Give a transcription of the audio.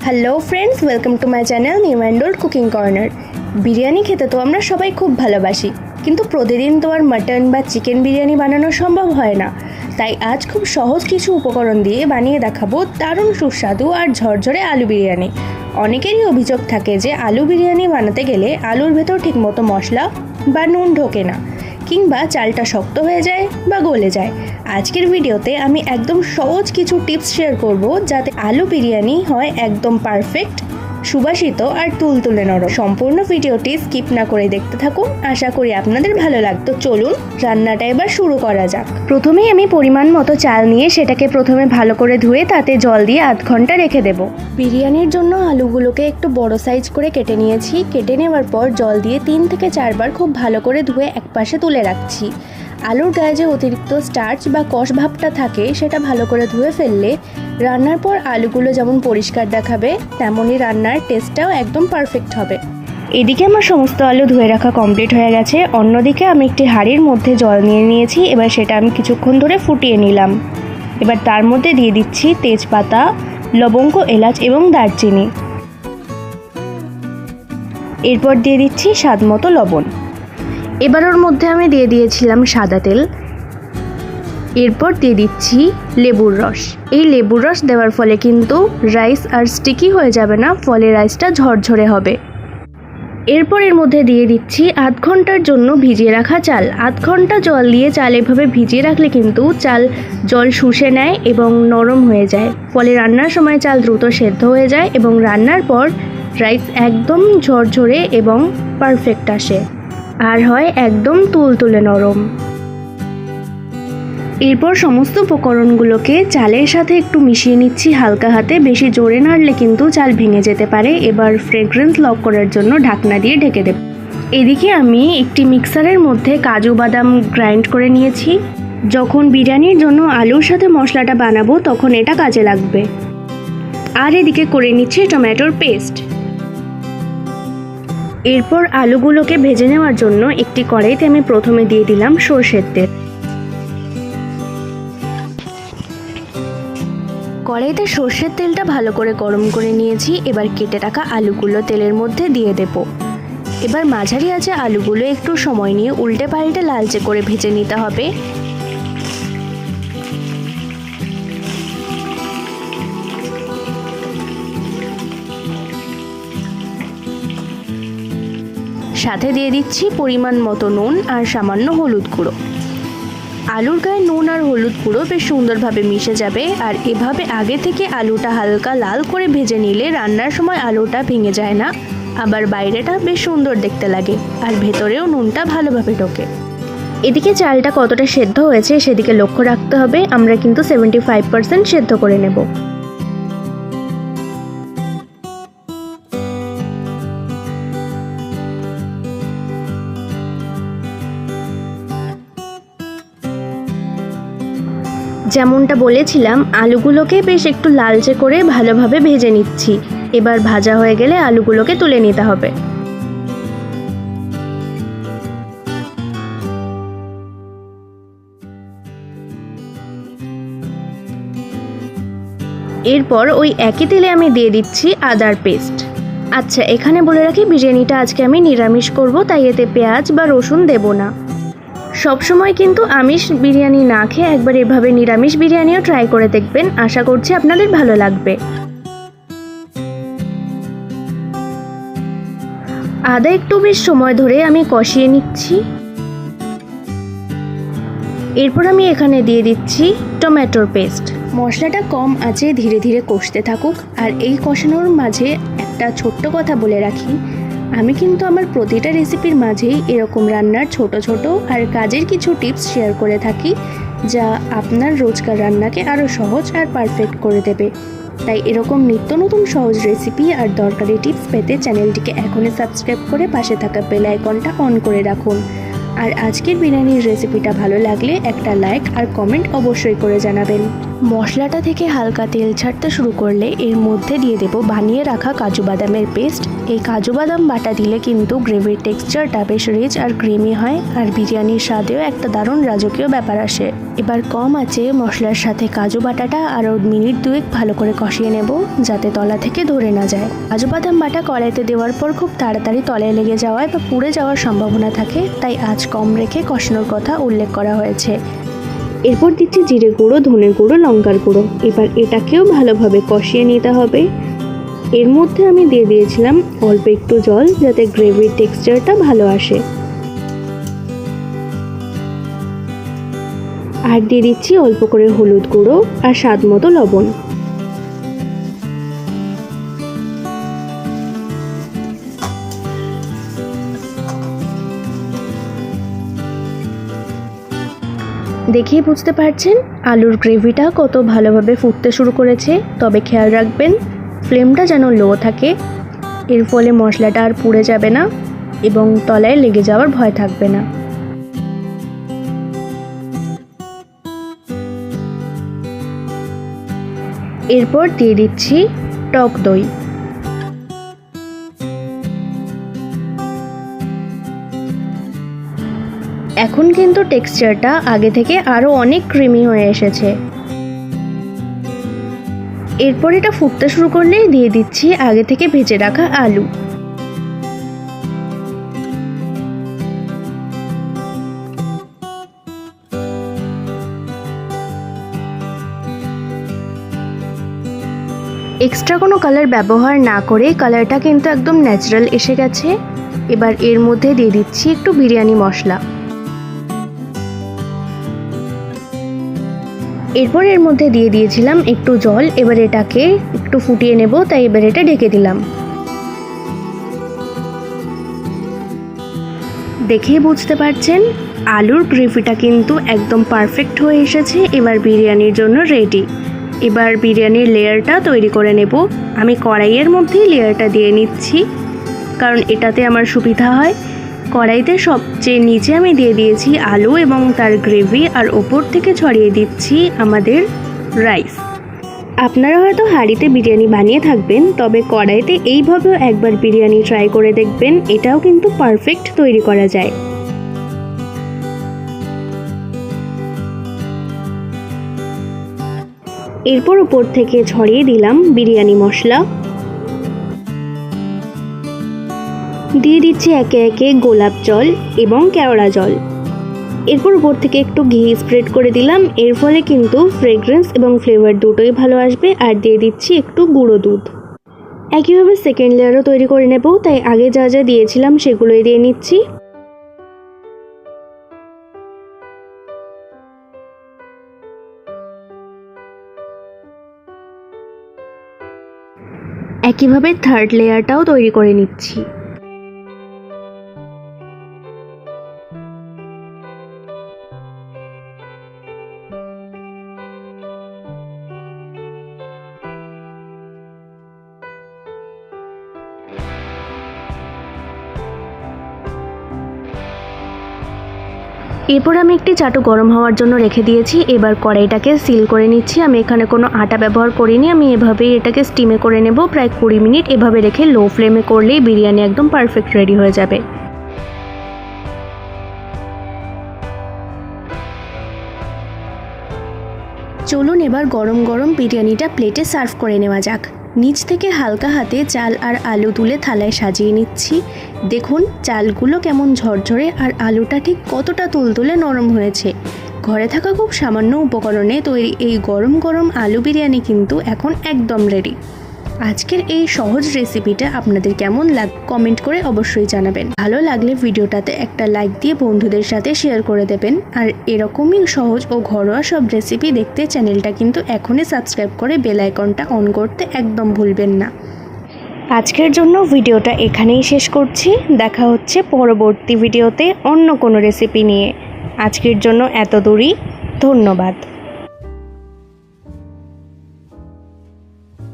Hello friends, welcome to my channel new and old cooking corner. Biryani খেতে তো আমরা সবাই খুব ভালোবাসি, কিন্তু প্রতিদিন তো আর মাটন বা চিকেন বিরিয়ানি বানানো সম্ভব হয় না। তাই আজ খুব সহজ কিছু উপকরণ দিয়ে বানিয়ে দেখাবো দারুণ সুস্বাদু আর ঝরঝরে আলু বিরিয়ানি। অনেকেরই অভিযোগ থাকে যে আলু বিরিয়ানি বানাতে গেলে আলুর ভেতর ঠিকমতো মশলা বা নুন ঢোকে না, কিংবা চালটা শক্ত হয়ে যায় বা গলে যায়। আজকের ভিডিওতে আমি একদম সহজ কিছু টিপস শেয়ার করব, যাতে আলু বিরিয়ানি হয় একদম পারফেক্ট, সুবাসিত আর তুলতুলে নরম। সম্পূর্ণ ভিডিওটি স্কিপ না করে দেখতে থাকুন, আশা করি আপনাদের ভালো লাগবে। চলুন রান্নাটা এবার শুরু করা যাক। প্রথমেই আমি পরিমাণ মতো চাল নিয়ে সেটাকে প্রথমে ভালো করে ধুয়ে তাতে জল দিয়ে আধ ঘন্টা রেখে দেব। বিরিয়ানির জন্য আলুগুলোকে একটু বড় সাইজ করে কেটে নিয়েছি। কেটে নেওয়ার পর জল দিয়ে 3 থেকে 4 বার খুব ভালো করে ধুয়ে একপাশে তুলে রাখছি। আলুর গায়ে যে অতিরিক্ত স্টার্চ বা কষ ভাবটা থাকে সেটা ভালো করে ধুয়ে ফেললে রান্নার পর আলুগুলো যেমন পরিষ্কার দেখাবে, তেমনই রান্নার টেস্টটাও একদম পারফেক্ট হবে। এদিকে আমার সমস্ত আলু ধুয়ে রাখা কমপ্লিট হয়ে গেছে। অন্যদিকে আমি একটি হাঁড়ির মধ্যে জল নিয়ে নিয়েছি। এবার সেটা আমি কিছুক্ষণ ধরে ফুটিয়ে নিলাম। এবার তার মধ্যে দিয়ে দিচ্ছি তেজপাতা, লবঙ্গ, এলাচ এবং দারচিনি। এরপর দিয়ে দিচ্ছি স্বাদ মতো লবণ। এবার ওর মধ্যে আমি দিয়ে দিয়েছিলাম সাদা তেল। এরপর দিয়ে দিচ্ছি লেবুর রস। এই লেবুর রস দেওয়ার ফলে কিন্তু রাইস আর স্টিকি হয়ে যাবে না, ফলে রাইসটা ঝরঝরে হবে। এরপর এর মধ্যে দিয়ে দিচ্ছি আধ ঘন্টার জন্য ভিজিয়ে রাখা চাল। আধ ঘন্টা জল দিয়ে চাল এভাবে ভিজিয়ে রাখলে কিন্তু চাল জল শুষে নেয় এবং নরম হয়ে যায়, ফলে রান্নার সময় চাল দ্রুত সেদ্ধ হয়ে যায় এবং রান্নার পর রাইস একদম ঝরঝরে এবং পারফেক্ট আসে আর হয় একদম তুলতুলে নরম। এরপর সমস্ত উপকরণগুলোকে চালের সাথে একটু মিশিয়ে নিচ্ছি হালকা হাতে। বেশি জোরে নাড়লে কিন্তু চাল ভেঙে যেতে পারে। এবার ফ্রেগ্রেন্স লক করার জন্য ঢাকনা দিয়ে ঢেকে দেব। এদিকে আমি একটি মিক্সারের মধ্যে কাজু বাদাম গ্রাইন্ড করে নিয়েছি। যখন বিরিয়ানির জন্য আলুর সাথে মশলাটা বানাবো তখন এটা কাজে লাগবে। আর এদিকে করে নিচ্ছি টমেটোর পেস্ট। এরপর আলুগুলোকে ভেজে নেওয়ার জন্য একটি কড়াইতে আমি প্রথমে দিয়ে দিলাম সরষের তেল। কড়াইতে সরষের তেলটা ভালো করে গরম করে নিয়েছি। এবার কেটে রাখা আলুগুলো তেলের মধ্যে দিয়ে দেব। এবার মাঝারি আঁচে আলুগুলো একটু সময় নিয়ে উল্টে পাল্টে লালচে করে ভেজে নিতে হবে। সাথে দিয়ে দিচ্ছি পরিমাণ মতো নুন আর সামান্য হলুদ গুঁড়ো। আলুর গায়ে নুন আর হলুদ গুঁড়ো বেশ সুন্দরভাবে মিশে যাবে। আর এভাবে আগে থেকে আলুটা হালকা লাল করে ভেজে নিলে রান্নার সময় আলুটা ভেঙে যায় না, আবার বাইরেটা বেশ সুন্দর দেখতে লাগে আর ভেতরেও নুনটা ভালোভাবে ঢোকে। এদিকে চালটা কতটা সেদ্ধ হয়েছে সেদিকে লক্ষ্য রাখতে হবে। আমরা কিন্তু 75% সেদ্ধ করে নেব। যেমনটা বলেছিলাম, আলুগুলোকে বেশ একটু লালচে করে ভালোভাবে ভেজে নিচ্ছি। এবার ভাজা হয়ে গেলে আলুগুলোকে তুলে নিতে হবে। এরপর ওই একই তেলে আমি দিয়ে দিচ্ছি আদার পেস্ট। আচ্ছা, এখানে বলে রাখি বিরিয়ানিটা আজকে আমি নিরামিষ করব, তাই এতে পেঁয়াজ বা রসুন দেব না। সবসময় কিন্তু আমিষ বিরিয়ানি না খেয়ে একবার এভাবে নিরামিষ বিরিয়ানিও ট্রাই করে দেখবেন, আশা করছি আপনাদের ভালো লাগবে। আদা একটু বেশ সময় ধরে আমি কষিয়ে নিচ্ছি। এরপর আমি এখানে দিয়ে দিচ্ছি টমেটোর পেস্ট। মশলাটা কম আঁচে ধীরে ধীরে কষতে থাকুক। আর এই কষানোর মাঝে একটা ছোট্ট কথা বলে রাখি, আমি কিন্তু আমার প্রতিটা রেসিপির মাঝেই এরকম রান্নার ছোট ছোট আর কাজের কিছু টিপস শেয়ার করে থাকি, যা আপনার রোজকার রান্নাকে আরও সহজ আর পারফেক্ট করে দেবে। তাই এরকম নিত্য নতুন সহজ রেসিপি আর দরকারি টিপস পেতে চ্যানেলটিকে এখনই সাবস্ক্রাইব করে পাশে থাকা বেল আইকনটা অন করে রাখুন। আর আজকের বিরিয়ানির রেসিপিটা ভালো লাগলে একটা লাইক আর কমেন্ট অবশ্যই করে জানাবেন। মশলাটা থেকে হালকা তেল ছাড়তে শুরু করলে এর মধ্যে দিয়ে দেব বানিয়ে রাখা কাজু বাদামের পেস্ট। এই কাজু বাদাম বাটা দিলে কিন্তু গ্রেভির টেক্সচারটা বেশ রিচ আর ক্রিমি হয়, আর বিরিয়ানির স্বাদেও একটা দারুণ রাজকীয় ব্যাপার আসে। এবার কম আঁচে মশলার সাথে কাজু বাটাটা আরও মিনিট 2 ভালো করে কষিয়ে নেব, যাতে তলা থেকে ধরে না যায়। কাজু বাদাম বাটা কড়াইতে দেওয়ার পর খুব তাড়াতাড়ি তলায় লেগে যাওয়ায় বা পুড়ে যাওয়ার সম্ভাবনা থাকে, তাই আঁচ কম রেখে কষানোর কথা উল্লেখ করা হয়েছে। এরপর দিচ্ছি জিরে গুঁড়ো, ধনে গুঁড়ো, লঙ্কার গুঁড়ো। এবার এটাকেও ভালোভাবে কষিয়ে নিতে হবে। এর মধ্যে আমি দিয়ে দিয়েছিলাম অল্প একটু জল, যাতে গ্রেভির টেক্সচারটা ভালো আসে। আর দিয়ে দিচ্ছি অল্প করে হলুদ গুঁড়ো আর স্বাদ মতো লবণ। দেখেই বুঝতে পারছেন আলুর গ্রেভিটা কত ভালোভাবে ফুটতে শুরু করেছে। তবে খেয়াল রাখবেন ফ্লেমটা যেন লো থাকে, এর ফলে মশলাটা আর পুড়ে যাবে না এবং তলায় লেগে যাওয়ার ভয় থাকবে না। এরপর দিয়ে দিচ্ছি টক দই। এখন কিন্তু টেক্সচারটা আগে থেকে আরও অনেক ক্রিমি হয়ে এসেছে। এরপর এটা ফুটতে শুরু করলেই দিয়ে দিচ্ছি আগে থেকে ভেজে রাখা আলু। এক্সট্রা কোনো কালার ব্যবহার না করে কালারটা কিন্তু একদম ন্যাচারাল এসে গেছে। এবার এর মধ্যে দিয়ে দিচ্ছি একটু বিরিয়ানি মশলা। এরপর এর মধ্যে দিয়ে দিয়েছিলাম একটু জল। এবার এটাকে একটু ফুটিয়ে নেব, তাই এবার এটা ঢেকে দিলাম। দেখেই বুঝতে পারছেন আলুর গ্রেভিটা কিন্তু একদম পারফেক্ট হয়ে এসেছে। এবার বিরিয়ানির জন্য রেডি। এবার বিরিয়ানির লেয়ারটা তৈরি করে নেব। আমি কড়াইয়ের মধ্যেই লেয়ারটা দিয়ে নিচ্ছি, কারণ এটাতে আমার সুবিধা হয়। কড়াইতে সবচেয়ে নিচে আমি দিয়ে দিয়েছি আলু এবং তার গ্রেভি, আর ওপর থেকে ছড়িয়ে দিচ্ছি আমাদের রাইস। আপনারা হয়তো হাঁড়িতে বিরিয়ানি বানিয়ে থাকবেন, তবে কড়াইতে এইভাবেও একবার বিরিয়ানি ট্রাই করে দেখবেন, এটাও কিন্তু পারফেক্ট তৈরি করা যায়। এরপর উপর থেকে ছড়িয়ে দিলাম বিরিয়ানি মশলা। দিয়ে দিচ্ছি একে একে গোলাপ জল এবং কেওড়া জল। এরপর উপর থেকে একটু ঘি স্প্রেড করে দিলাম, এর ফলে কিন্তু ফ্রেগ্রেন্স এবং ফ্লেভার দুটোই ভালো আসবে। আর দিয়ে দিচ্ছি একটু গুঁড়ো দুধ। একইভাবে সেকেন্ড লেয়ারও তৈরি করে নেব, তাই আগে যা যা দিয়েছিলাম সেগুলোই দিয়ে নিচ্ছি। একইভাবে থার্ড লেয়ারটাও তৈরি করে নিচ্ছি। এরপর আমি একটি চাটু গরম হওয়ার জন্য রেখে দিয়েছি। এবার কড়াইটাকে সিল করে নিচ্ছি। আমি এখানে কোনো আটা ব্যবহার করিনি, আমি এভাবেই এটাকে স্টিমে করে নেব প্রায় 20 মিনিট। এভাবে রেখে লো ফ্লেমে করলেই বিরিয়ানি একদম পারফেক্ট রেডি হয়ে যাবে। চলুন এবার গরম গরম বিরিয়ানিটা প্লেটে সার্ভ করে নেওয়া যাক। নিচ থেকে হালকা হাতে চাল আর আলু তুলে থালায় সাজিয়ে নিচ্ছি। দেখুন চালগুলো কেমন ঝরঝরে আর আলুটা ঠিক কতটা তুলতুলে নরম হয়েছে। ঘরে থাকা খুব সামান্য উপকরণে তৈরি এই গরম গরম আলু বিরিয়ানি কিন্তু এখন একদম রেডি। আজকের এই সহজ রেসিপিটা আপনাদের কেমন কমেন্ট করে অবশ্যই জানাবেন। ভালো লাগলে ভিডিওটাতে একটা লাইক দিয়ে বন্ধুদের সাথে শেয়ার করে দেবেন। আর এরকমই সহজ ও ঘরোয়া সব রেসিপি দেখতে চ্যানেলটা কিন্তু এখনই সাবস্ক্রাইব করে বেল আইকনটা অন করতে একদম ভুলবেন না। আজকের জন্য ভিডিওটা এখানেই শেষ করছি। দেখা হচ্ছে পরবর্তী ভিডিওতে অন্য কোনো রেসিপি নিয়ে। আজকের জন্য এত দূরই। ধন্যবাদ।